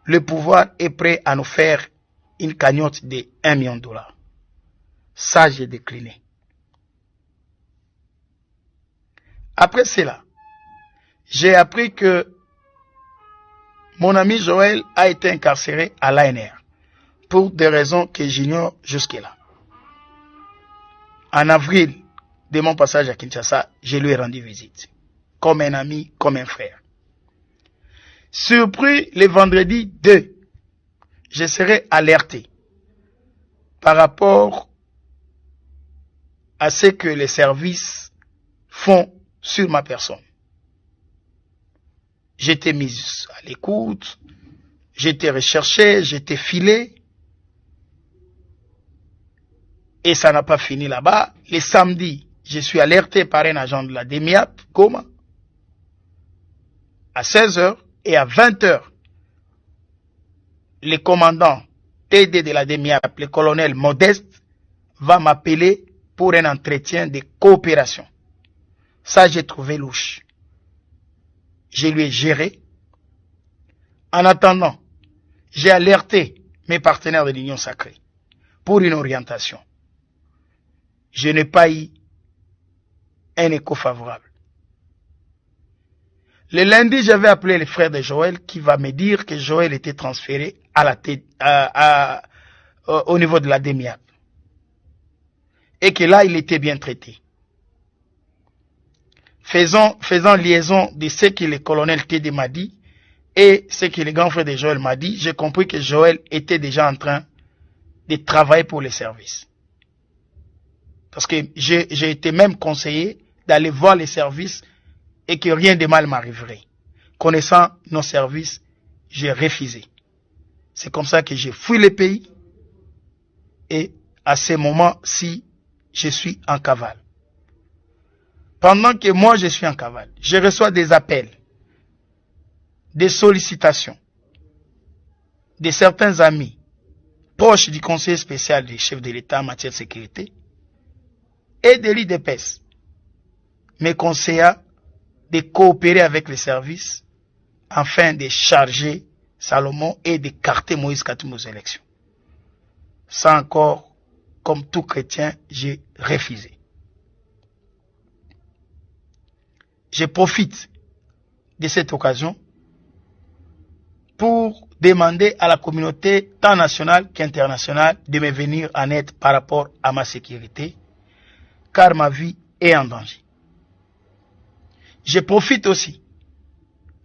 le pouvoir est prêt à nous faire une cagnotte de $1 million. Ça, j'ai décliné. Après cela, j'ai appris que mon ami Joël a été incarcéré à l'ANR pour des raisons que j'ignore jusque-là. En avril de mon passage à Kinshasa, je lui ai rendu visite, comme un ami, comme un frère. Surpris le vendredi 2, je serai alerté par rapport à ce que les services font sur ma personne. J'étais mis à l'écoute, j'étais recherché, j'étais filé. Et ça n'a pas fini là-bas. Les samedis, je suis alerté par un agent de la DEMIAP, Goma, à 16h et à 20h. Le commandant TD de la DEMIAP, le colonel Modeste, va m'appeler pour un entretien de coopération. Ça, j'ai trouvé louche. Je lui ai géré. En attendant, j'ai alerté mes partenaires de l'Union Sacrée pour une orientation. Je n'ai pas eu un écho favorable. Le lundi, j'avais appelé le frère de Joël qui va me dire que Joël était transféré au niveau de la DEMIAP. Et que là, il était bien traité. Faisant liaison de ce que le colonel TD m'a dit et ce que le grand frère de Joël m'a dit, j'ai compris que Joël était déjà en train de travailler pour les services. Parce que j'ai été même conseillé d'aller voir les services et que rien de mal m'arriverait. Connaissant nos services, j'ai refusé. C'est comme ça que j'ai fui le pays et à ce moment-ci, je suis en cavale. Pendant que moi je suis en cavale, je reçois des appels, des sollicitations de certains amis proches du conseiller spécial du chef de l'État en matière de sécurité et de l'IDPS, me conseilla de coopérer avec les services afin de charger Salomon et d'écarter Moïse Katumbi aux élections. Ça encore, comme tout chrétien, j'ai refusé. Je profite de cette occasion pour demander à la communauté tant nationale qu'internationale de me venir en aide par rapport à ma sécurité, car ma vie est en danger. Je profite aussi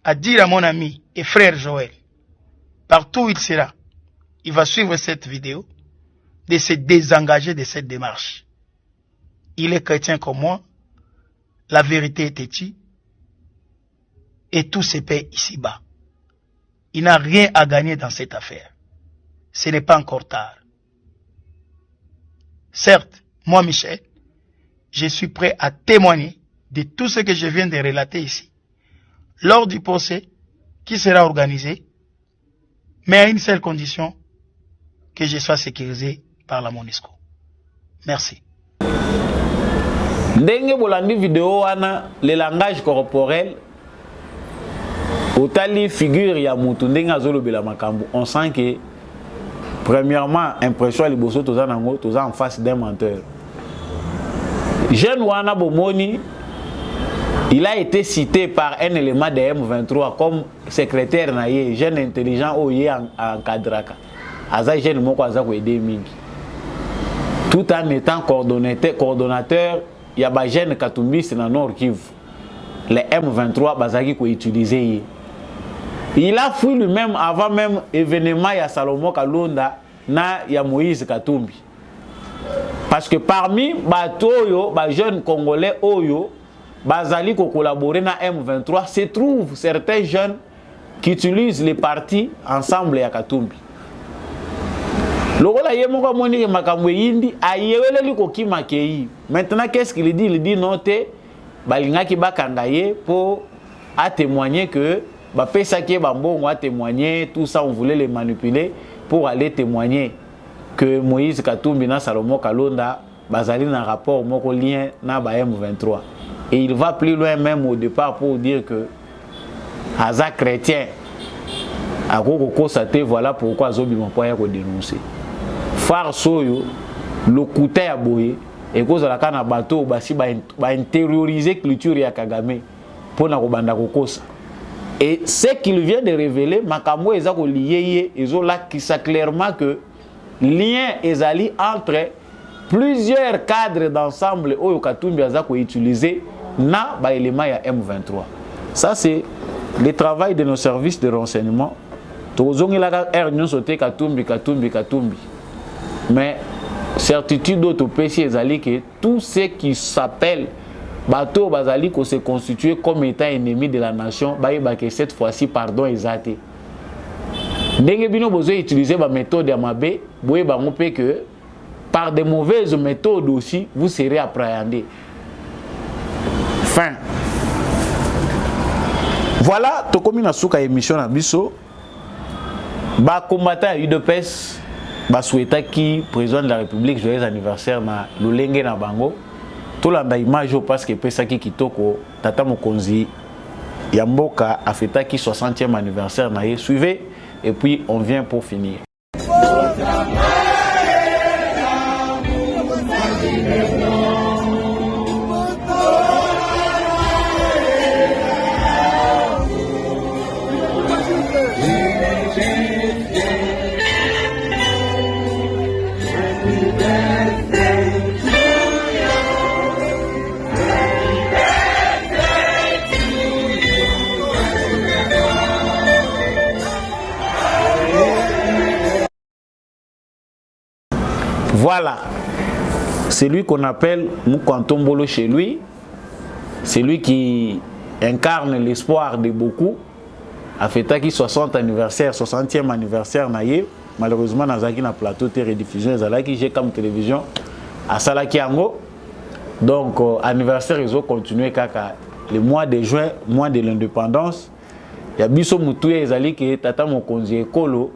à dire à mon ami et frère Joël, partout où il sera, il va suivre cette vidéo, de se désengager de cette démarche. Il est chrétien comme moi, la vérité est têtue, et tout se paie ici-bas. Il n'a rien à gagner dans cette affaire. Ce n'est pas encore tard. Certes, moi Michel, je suis prêt à témoigner de tout ce que je viens de relater ici, lors du procès qui sera organisé, mais à une seule condition, que je sois sécurisé par la MONUSCO. Merci. Ndenge bolandi vidéo wana le langage corporel otali figure ya mutu ndenge azolobela makambo, on sent que premièrement impression liboso toza nango toza en face d'un menteur. Jeune wana bomoni, il a été cité par un élément de M23 comme secrétaire naye, jeune intelligent oye en kadraka. Aza jeune moko aza ko aider mingi. Tout en étant coordonnateur, il y a ba jeune Katumbi c'est dans Nord Kivu. Les M23 bazaki ko utiliser. Il a fui lui-même avant même événement ya Salomon Kalonda na ya Moïse Katumbi. Parce que parmi batoyo, ba jeunes congolais oyo bazali ko collaborer na M23, se trouvent certains jeunes qui utilisent les partis ensemble ya Katumbi. Lokola ye moko moni makambo yindi ayeweleli ko kimakei. Maintenant qu'est-ce qu'il dit? Il dit non te balingaki bakanga ye pour à témoigner que ba pesa ki bambongo a témoigner, tout ça on voulait les manipuler pour aller témoigner que Moïse Katumbi na Salomon Kalonda bazali na rapport moko lien na ba M23. Et il va plus loin même au départ pour dire que Aza chrétien a constaté, voilà pourquoi Zobi m'a pas dénoncer. Farce oyo le couteau à boye et cause la kana bateau basi ba intérioriser culture ya Kagame pour na kobanda kokosa. Et ce qu'il vient de révéler makambo eza ko lié ezo là qui ça clairement que lien ezali entre plusieurs cadres d'ensemble oyo Katumbi aza ko utiliser na ba élément ya M23. Ça c'est le travail de nos services de renseignement tozongela air nyonso te katumbi. Mais certitude d'autres pays ezali que tout ce qui s'appelle bateau bazali ko se constituer comme étant ennemi de la nation, ba que cette fois-ci pardon ezate. Ndenge bino besoin utiliser ba méthode ya mabe, boye bango pe que par des mauvaises méthodes aussi vous serez appréhendé. Fin. Voilà, tokomi na suka émission na biso. Ba combattant à UDPS ba souhaita ki président de la République joyeux anniversaire na lolenge na bango. Tolanda image parce que pesa ki kitoko tata mokonzi ya mboka afetaki 60e anniversaire na ye. Suivez et puis on vient pour finir. Voilà, c'est lui qu'on appelle Moukantombolo chez lui. C'est lui qui incarne l'espoir de beaucoup. A fait 60e anniversaire naïe. Malheureusement, Nazaki na plateau de rediffusion, Zalaki j'ai comme télévision à Salaki Ango. Donc anniversaire ils ont continué kaka le mois de juin, mois de l'indépendance. Il y a biso mutuye ezali que tata mokonzi ekolo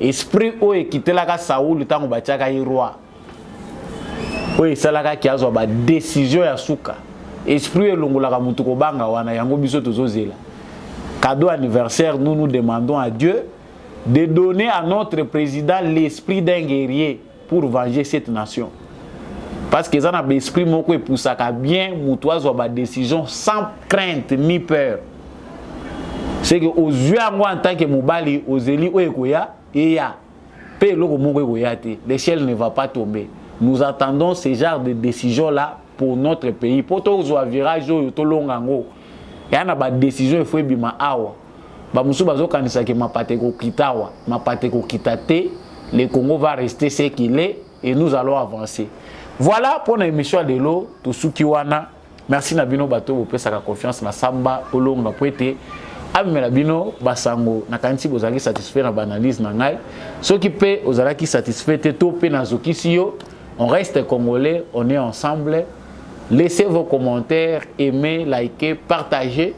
esprit o ekitelaka Saoul tango batiaka roi. Oui, salaka ki azwa ba décision ya suka. Esprit elongolaka mutu ko banga wana yango biso tozozela. Cadeau anniversaire, nous demandons à Dieu de donner à notre président l'esprit d'un guerrier pour venger cette nation. Parce que ça n'a pas l'esprit moko et pour ça bien mutu azwa ba décision sans crainte ni peur. C'est que aux yeux en tant que mobali aux élis oekoya et ya pe loko moko oekoya te. L'échelle ne va pas tomber. Nous attendons ce genre de décision-là pour notre pays. Pour tous les virages, tout le monde, il y a une décision, il faut que awa. Bamusu bazo kanisa ke mapateko kitawa, mapateko kitate, le Congo va rester ce qu'il est et nous allons avancer. Voilà pour l'émission de l'eau, tout ce qui wana. Merci Nabino Bato, vous pouvez faire confiance na samba, olong na poete. Amela bino basango na kanti bozali satisfait na banalise na ngai. Ceux qui paient ozalaki satisfait te to pe na zokisi yo. On reste congolais, on est ensemble. Laissez vos commentaires, aimez, likez, partagez.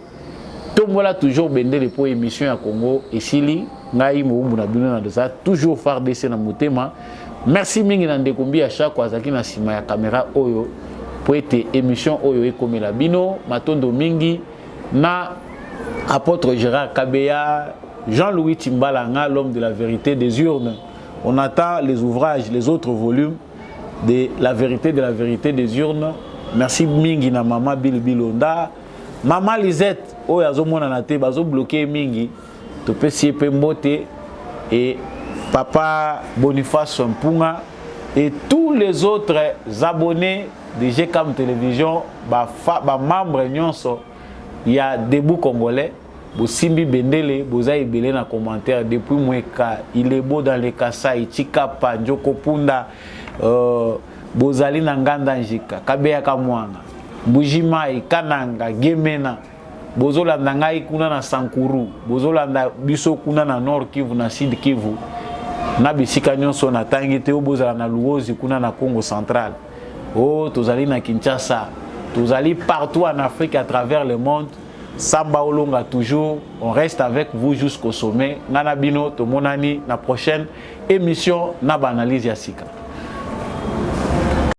Tout le monde a toujours bendé pour émission à Congo. Et Sili, Naï Moumou toujours faire des scènes à Moutema. Merci mingi Nandekombi à chaque fois qui na sima ya caméra Oyo pour être émission Oyo et comme la bino, Matondo Mingi, na apôtre Gérard Kabeya, Jean-Louis Timbalanga, l'homme de la vérité des urnes. On attend les ouvrages, les autres volumes de la vérité des urnes. Merci mingi na maman Bilonda, maman Lisette, oh yazo mona na te bazo bloqué mingi, to pesi pembote et papa Boniface Mpunga et tous les autres abonnés de GCAM Télévision, ba membres nyonso, il y a debout congolais, bo simbi bendele, boza ebele na commentaire depuis Mweka, il est beau dans les Kasai, Chikapa, Njoko Punda, Bozali na nganda njika kabeya kamwanga Mbujimai Kananga Gemena bozolanda ngai kuna na Sankuru bozolanda biso kuna na Nord Kivu na Sud Kivu na bisika nyonso na tangi te bozala na Luozi kuna na Congo central. Oh tozali na Kinshasa, tozali partout en Afrique à travers le monde. Samba Olonga toujours, on reste avec vous jusqu'au sommet. Nana Bino tomonani na prochaine émission na banalise ya sika.